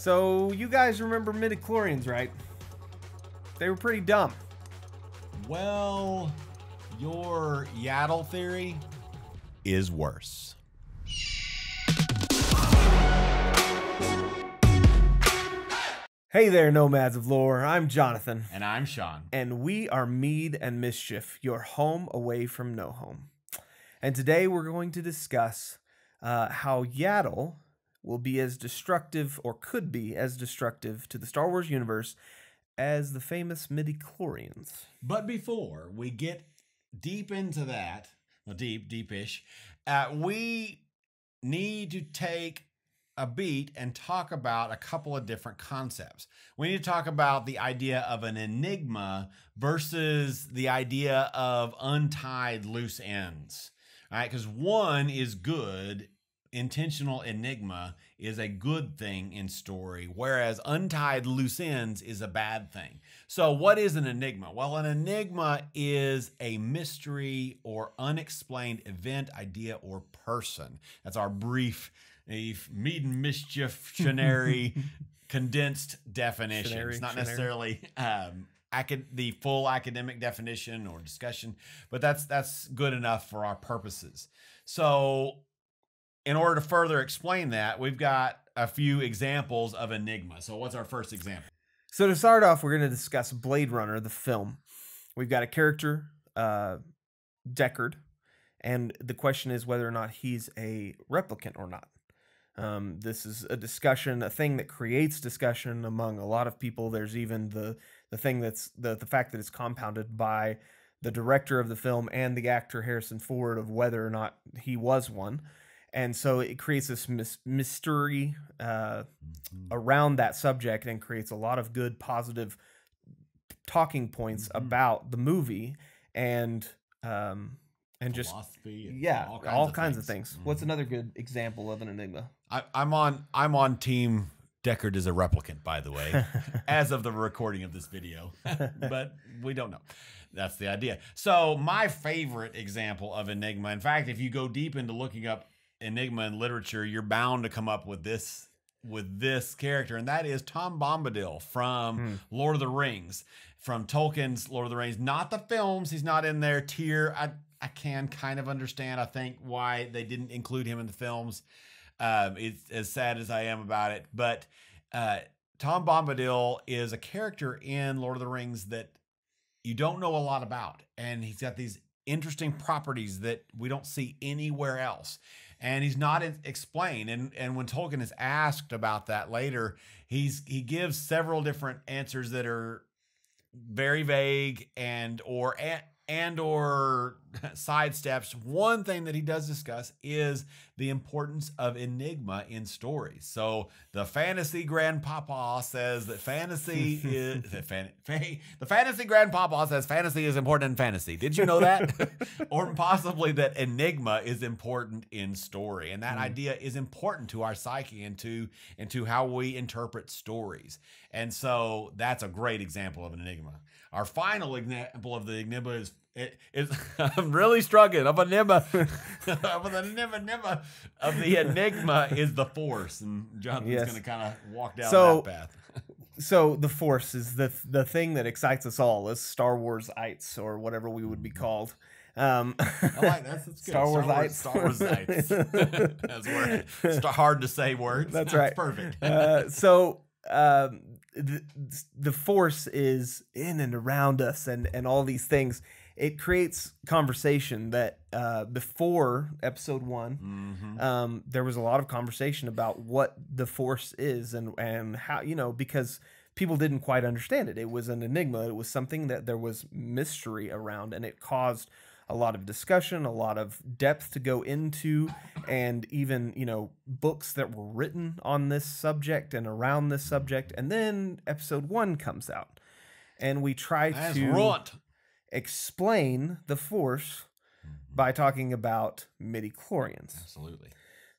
So, you guys remember midi-chlorians, right? They were pretty dumb. Well, your Yaddle theory is worse. Hey there, nomads of lore. I'm Jonathan. And I'm Sean. And we are Mead and Mischief, your home away from no home. And today we're going to discuss how Yaddle will be as destructive, or could be as destructive, to the Star Wars universe as the famous midi-chlorians. But before we get deep into that, well, deepish, we need to take a beat and talk about a couple of different concepts. We need to talk about the idea of an enigma versus the idea of untied loose ends. All right, because one is good. Intentional enigma is a good thing in story, whereas untied loose ends is a bad thing. So what is an enigma? Well, an enigma is a mystery or unexplained event, idea, or person. That's our brief Mead and Mischief condensed definition. It's not necessarily the full academic definition or discussion, but that's good enough for our purposes. So in order to further explain that, we've got a few examples of enigma. So what's our first example? So to start off, we're going to discuss Blade Runner, the film. We've got a character, Deckard, and the question is whether or not he's a replicant or not. This is a discussion, a thing that creates discussion among a lot of people. There's even the thing that's the fact that it's compounded by the director of the film and the actor Harrison Ford of whether or not he was one. And so it creates this mystery around that subject and creates a lot of good, positive talking points about the movie and just philosophy, all kinds of things. What's another good example of an enigma? I'm on team Deckard is a replicant, by the way, as of the recording of this video, but we don't know. That's the idea. So my favorite example of enigma, in fact, if you go deep into looking up enigma in literature, you're bound to come up with this character, and that is Tom Bombadil from Lord of the Rings, from Tolkien's Lord of the Rings. Not the films; he's not in their tier. I can kind of understand, I think, why they didn't include him in the films. It's as sad as I am about it, but Tom Bombadil is a character in Lord of the Rings that you don't know a lot about, and he's got these interesting properties that we don't see anywhere else. And he's not explained. And when Tolkien is asked about that later, he gives several different answers that are very vague and or sidesteps. One thing that he does discuss is the importance of enigma in stories. So the fantasy grandpapa says that fantasy is the fantasy grandpapa says fantasy is important in fantasy. Did you know that? Or possibly that enigma is important in story, and that idea is important to our psyche and to how we interpret stories. And so that's a great example of an enigma. Our final example of the enigma is I'm really struggling. Of enigma, of the enigma is the Force, and Jonathan's going to kind of walk down that path. So the Force is the thing that excites us all as Star Wars-ites, or whatever we would be called. I like that. That's good. Star Wars-ites. Star Wars-ites. That's hard to say words. That's right. Perfect. The Force is in and around us, and all these things. It creates conversation that before episode 1, there was a lot of conversation about what the Force is and how, because people didn't quite understand it. It was an enigma. It was something that there was mystery around, and it caused a lot of discussion, a lot of depth to go into, and even, books that were written on this subject and around this subject. And then episode 1 comes out, and we try to explain the Force by talking about midi-chlorians. Absolutely.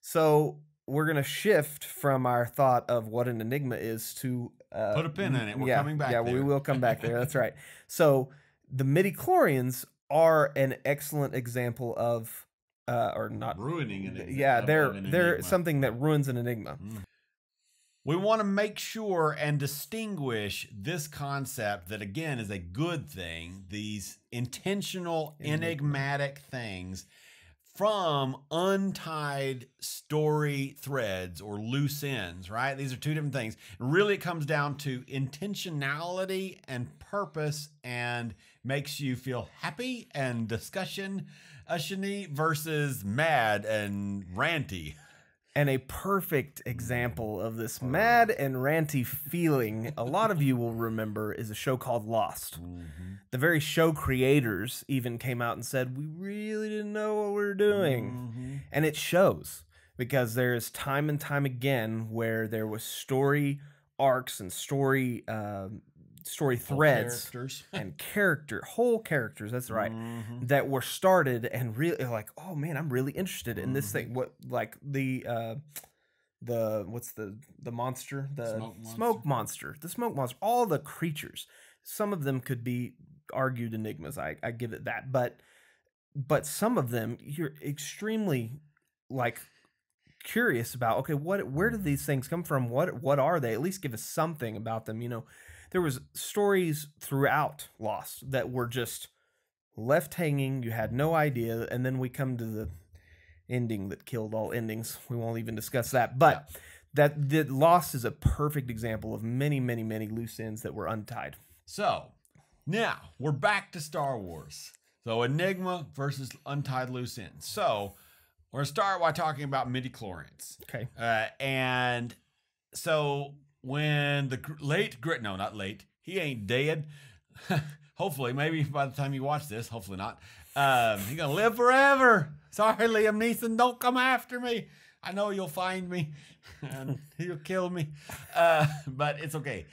So we're going to shift from our thought of what an enigma is to... put a pin in it. We're coming back there. Yeah, we will come back there. That's right. So the midi-chlorians are an excellent example of, or not... ruining an enigma. Yeah, they're something that ruins an enigma. We want to make sure and distinguish this concept that, again, is a good thing, these intentional, enigmatic things, from untied story threads or loose ends, right? These are two different things. Really, it comes down to intentionality and purpose, and makes you feel happy and discussion-iony versus mad and ranty. And a perfect example of this mad and ranty feeling, a lot of you will remember, is a show called Lost. The very show creators even came out and said, we really didn't know what we were doing. And it shows, because there is time and time again where there was story arcs and story threads and whole characters, that's right, that were started and really like, oh man, I'm really interested in this thing. What, like the what's the monster, the smoke monster, all the creatures, some of them could be argued enigmas, I give it that, but some of them you're extremely like curious about. Okay, where do these things come from? What are they? At least give us something about them, you know. There was stories throughout Lost that were just left hanging. You had no idea. And then we come to the ending that killed all endings. We won't even discuss that. But that Lost is a perfect example of many, many, many loose ends that were untied. So now we're back to Star Wars. So enigma versus untied loose ends. So we're going to start by talking about midi-chlorians. Okay. And so when the not late, he ain't dead. Hopefully, maybe by the time you watch this, hopefully not. He's gonna live forever. Sorry, Liam Neeson, don't come after me. I know you'll find me and he'll kill me. But it's okay.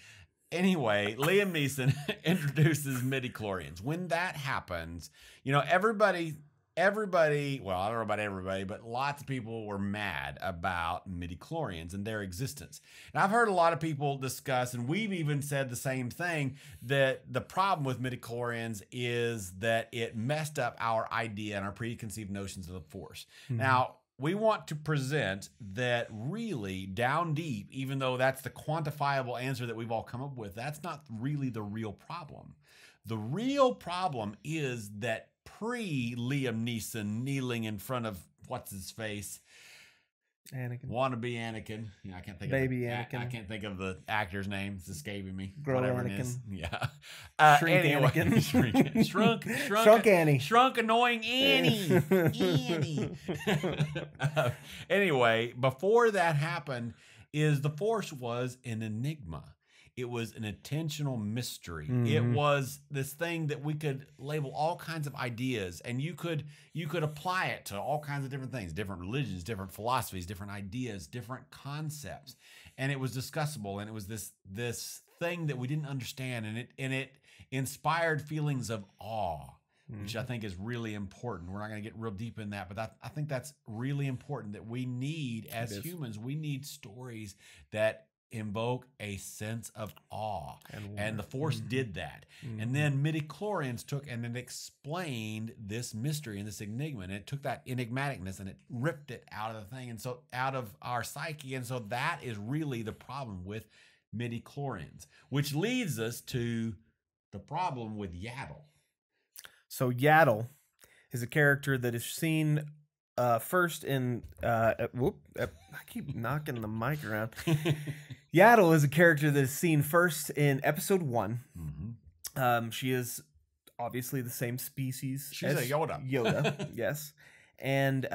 Anyway, Liam Neeson introduces midi-chlorians. When that happens, you know, everybody, well, I don't know about everybody, but lots of people were mad about midi-chlorians and their existence. And I've heard a lot of people discuss, and we've even said the same thing, that the problem with midi-chlorians is that it messed up our idea and our preconceived notions of the Force. Now, we want to present that really down deep, even though that's the quantifiable answer that we've all come up with, that's not really the real problem. The real problem is that pre-Liam Neeson kneeling in front of what's-his-face? Anakin. Wannabe Anakin. Yeah, I can't think Anakin. I can't think of the actor's name. It's escaping me. Grow Whatever Anakin. it is. Yeah. Shrink Anakin. Shrunk Annie. Shrunk annoying Annie. Annie. Anyway, before that happened, the Force was an enigma. It was an intentional mystery. It was this thing that we could label all kinds of ideas, and you could apply it to all kinds of different things, different religions, different philosophies, different ideas, different concepts. And it was discussable, and it was this thing that we didn't understand, and it inspired feelings of awe, which I think is really important. We're not going to get real deep in that, but I think that's really important, that we need, as humans, we need stories that invoke a sense of awe, and the Force did that. And then midi-chlorians took and it explained this mystery and this enigma, and it took that enigmaticness and it ripped it out of the thing, and so out of our psyche. And so that is really the problem with midi-chlorians, which leads us to the problem with Yaddle. So Yaddle is a character that is seen first in I keep knocking the mic around. Yaddle is a character that is seen first in episode 1. She is obviously the same species. She's a Yoda. Yoda, yes. And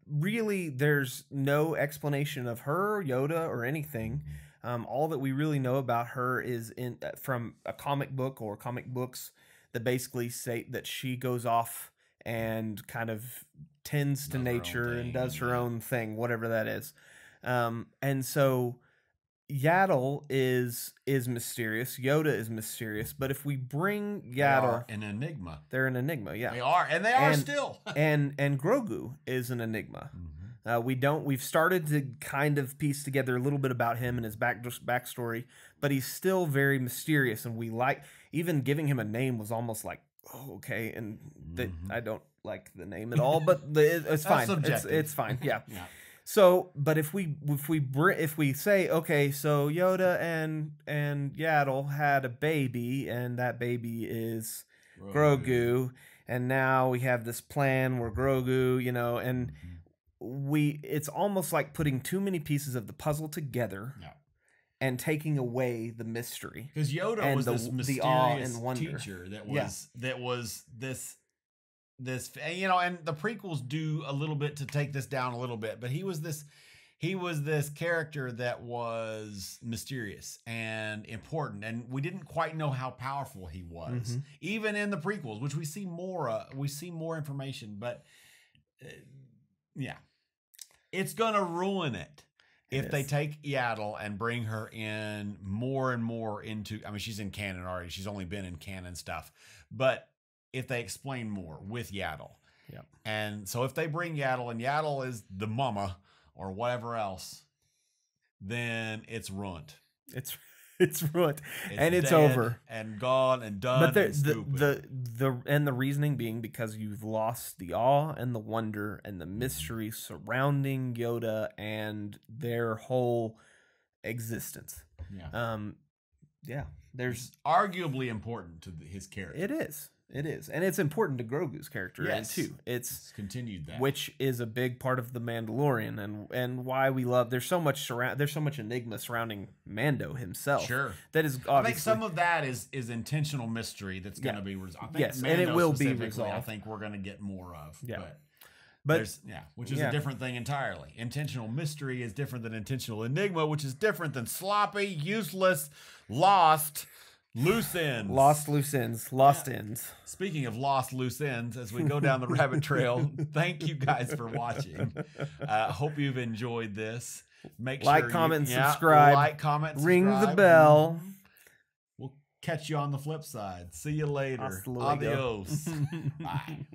really, there's no explanation of her, Yoda, or anything. All that we really know about her is from a comic book or comic books that basically say that she goes off and kind of tends to nature and does her own thing, whatever that is. And so Yaddle is mysterious. Yoda is mysterious. But if we bring Yaddle, an enigma. They're an enigma, yeah. They are, and they are still. and Grogu is an enigma. We've started to kind of piece together a little bit about him and his backstory, but he's still very mysterious, and even giving him a name was almost like, oh, okay, and I don't like the name at all, but it's fine. It's fine, yeah. So, but if we say, okay, so Yoda and Yaddle had a baby, and that baby is Grogu, and now we have this plan where Grogu, you know, and it's almost like putting too many pieces of the puzzle together. Yeah. And taking away the mystery, because Yoda was this mysterious teacher that was this, you know, and the prequels do a little bit to take this down a little bit, but he was this character that was mysterious and important, and we didn't quite know how powerful he was, even in the prequels, which we see more information, but yeah, it's gonna ruin it. If they take Yaddle and bring her in more and more into, I mean, she's in canon already. She's only been in canon stuff. But if they explain more with Yaddle. Yeah. And so if they bring Yaddle and Yaddle is the mama or whatever else, then it's ruined. It's ruined. And it's over. And gone and done. But the reasoning being because you've lost the awe and the wonder and the mystery surrounding Yoda and their whole existence. Yeah. Yeah. There's arguably important to his character. It is. It is. And it's important to Grogu's character too. It's continued that. Which is a big part of the Mandalorian and why we love there's so much enigma surrounding Mando himself. Sure. That is obviously, I think some of that is intentional mystery that's going to be resolved. Yes, Mando, and it will be resolved. I think we're going to get more of. Yeah. But which is a different thing entirely. Intentional mystery is different than intentional enigma, which is different than sloppy, useless, lost loose ends. Lost loose ends. Lost ends. Speaking of lost loose ends, as we go down the rabbit trail, thank you guys for watching. Hope you've enjoyed this. Make sure like, comment, subscribe. Like, comment, ring subscribe. The bell. We'll catch you on the flip side. See you later. Hasta luego. Adios. Bye.